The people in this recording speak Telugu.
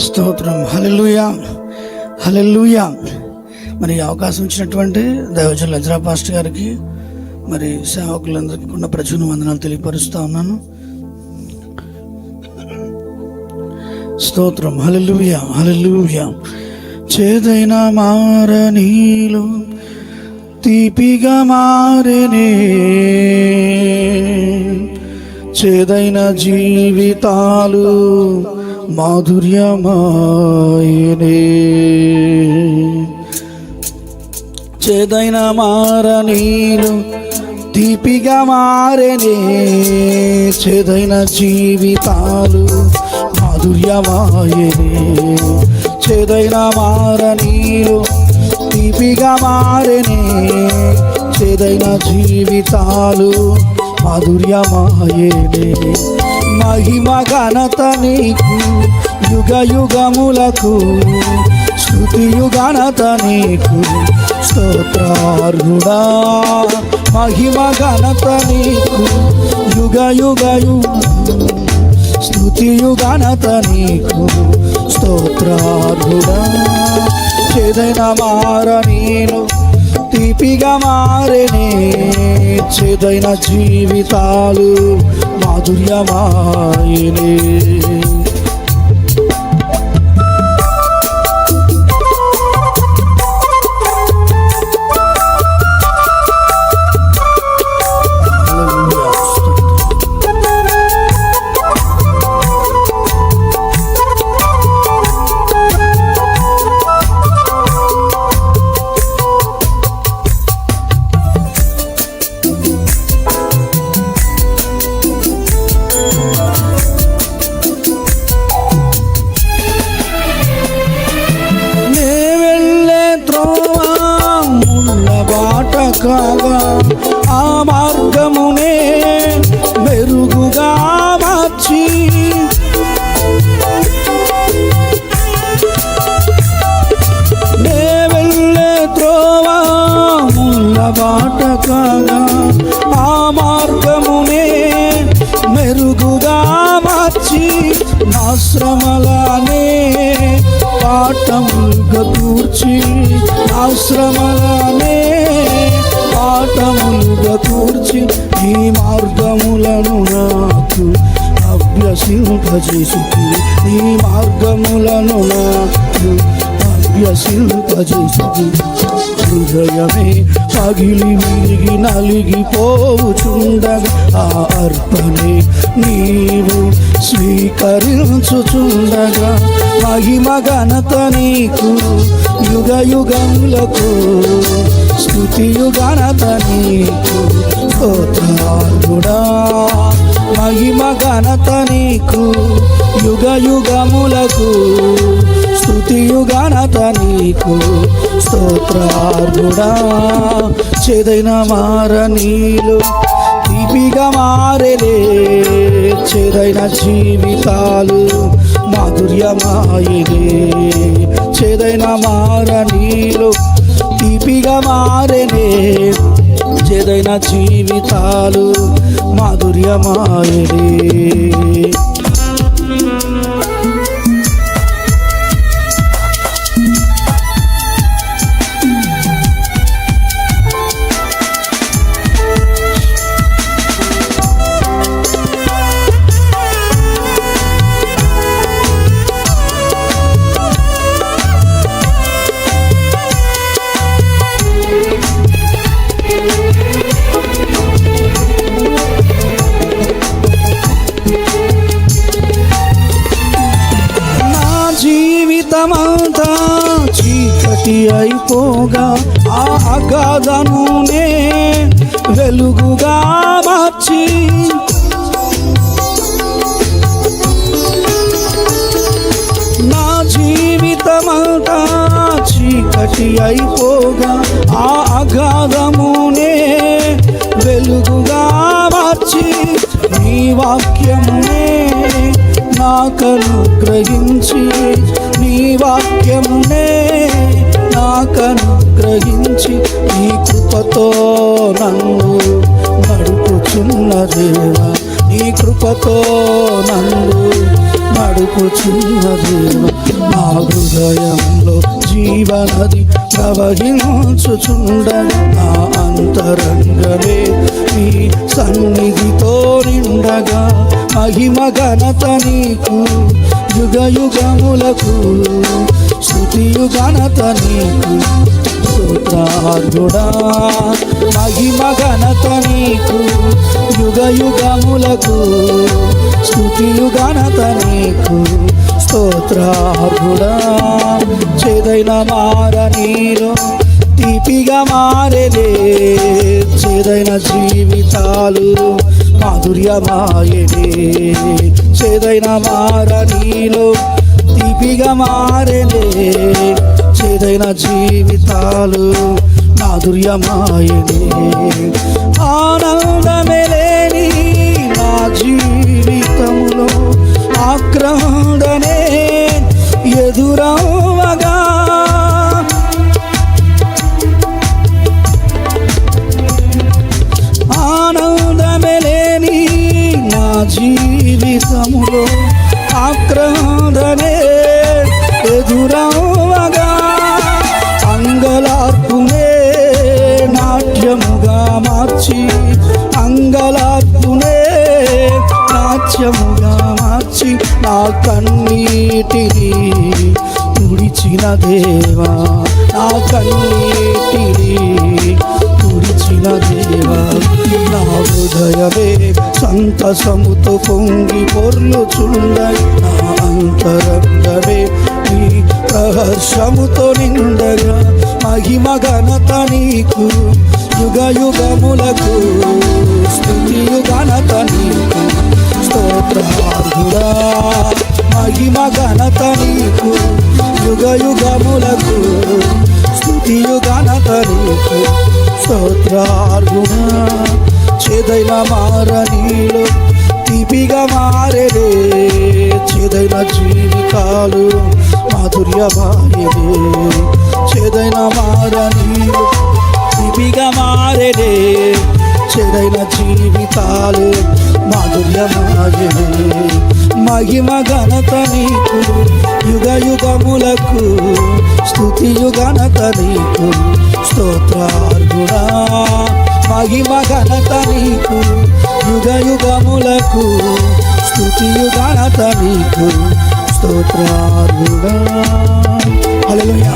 స్తోత్రం. హల్లెలూయా, హల్లెలూయా. మరి అవకాశం ఇచ్చినటువంటి దైవజనులు ఎజ్రా పాస్టర్ గారికి, మరి సేవకులందరికీ కూడా ప్రచురణ వందనాలు తెలియపరుస్తూ ఉన్నాను. స్తోత్రం. హల్లెలూయా, హల్లెలూయా. చేదైన మారనీలు తీపిగా మారేనే, చేదైన జీవితాలు మాధుర్యమాయనే. చేదైన మారనీలు తీపిగా మారేనే, చేదైన జీవితాలు మాధుర్యమాయనే. చేదైన మారనీలు తీపిగా మారేనే, చేదైన జీవితాలు మాధుర్యమాయనే. మహిమ ఘనత నీకు యుగ యుగములకు, స్తుతియు ఘనత నీకు స్తోత్రార్హుడా. మహిమ ఘనత నీకు యుగ యుగములకు, స్తుతియు ఘనత నీకు స్తోత్రార్హుడా. చేదైన మారనీలు తీపిగా మారేనే, చేదైన జీవితాలు మాధుర్యమాయనే. కాగా ఆ మార్గమునే మెరుగుగా మార్చి, నే వెళ్ళే త్రోవా ముళ్ళ బాట కాగా ఆ మార్గమునే మెరుగుగా మార్చి, నా శ్రమలనే పాఠములుగా కూర్చి, నా శ్రమలనే పాఠములుగా కూర్చి, ఈ మార్గములను నాకు అభ్యసింపజేసుకు, ఈ మార్గములను నాకు అభ్యసింపజేసుకు. హృదయమే పగిలి విరిగి నలిగిపోవుచుండగా ఆ అర్పణే నీవు స్వీకరించుచుండగా, మహిమ ఘనత నీకు యుగ యుగములకు, స్తుతియు ఘనత నీకు స్తోత్రార్హుడా. మహిమ ఘనత నీకు యుగ యుగములకు, స్తుతియు ఘనత నీకు స్తోత్రార్హుడా. చేదైన మారనీలు తీపిగా మారేలే, చేదైన జీవితాలు మాధుర్యమాయనే. చేదైన మారనీలు తీపిగా మారేనే, చేదైన జీవితాలు మాధుర్యమాయనే. జీవితమంతా చీకటి అయిపోగా ఆ అగాధమునే వెలుగుగా మార్చి, నా జీవితమంతా చీకటి అయిపోగా ఆ అగాధమునే వెలుగుగా మార్చి, నీ వాక్యమునే నాకనుగ్రహించి, నీ వాక్యమునే నాకనుగ్రహించి, నీ కృపతో నన్ను నడుపుచున్న దేవా, నీ కృపతో నన్ను నడుపుచున్న దేవ, నా హృదయంలో జీవనది ప్రవహించుచుండగా నా అంతరంగమే నీ సన్నిధితో నిండగా మహిమ ఘనత నీకు యుగ యుగములకు స్తుతియు ఘనత నీకు స్తోత్రార్హుడా మహిమ ఘనత నీకు యుగ యుగములకు స్తుతియు ఘనత నీకు స్తోత్రార్హుడా చేదైన మార నీలో తీపిగా మారేలే చేదైన జీవితాలు మాధుర్యమాయలే చేదైన మార నీలో తీపిగా మారేలే చేదైన జీవితాలు మాధుర్యమాయలే ఆనందమేలేని నా జీవితములో ఆక్రందనే ఎదురవగా ఆనందమేలేని నా జీవితములో ఆక్రందనే ఎదురవగా అంగలార్పునే నాట్యముగా మార్చి అంగలార్పునే నాట్యముగా మార్చి నా కన్నీటిని తుడిచిన దేవా నా కన్నీటిని తుడిచిన దేవా నా హృదయమే సంతసముతో పొంగి పొర్లుచుండగా నా అంతరంగమే నీ ప్రహర్షముతో నిండగా మహిమ ఘనత నీకు యుగ యుగములకు స్తుతియు ఘనత నీకు స్తోత్రార్హుడా మహిమ ఘనత నీకు యుగ యుగములకు స్తుతియు ఘనత నీకు స్తోత్రార్హుడా చేదైన మార నీలో తీపిగా మారేలే చేదైన జీవితాలు మాధుర్యమాయలే చేదైన మార నీలో తీపిగా మారేలే చేదైన జీవితాలు మాధుర్యమాయలే మహిమ ఘనత నీకు యుగ యుగములకు స్తుతియు ఘనత నీకు స్తోత్రార్హుడా మహిమ ఘనత నీకు యుగ యుగములకు స్తుతియు ఘనత నీకు స్తోత్రార్హుడా హల్లెలూయా.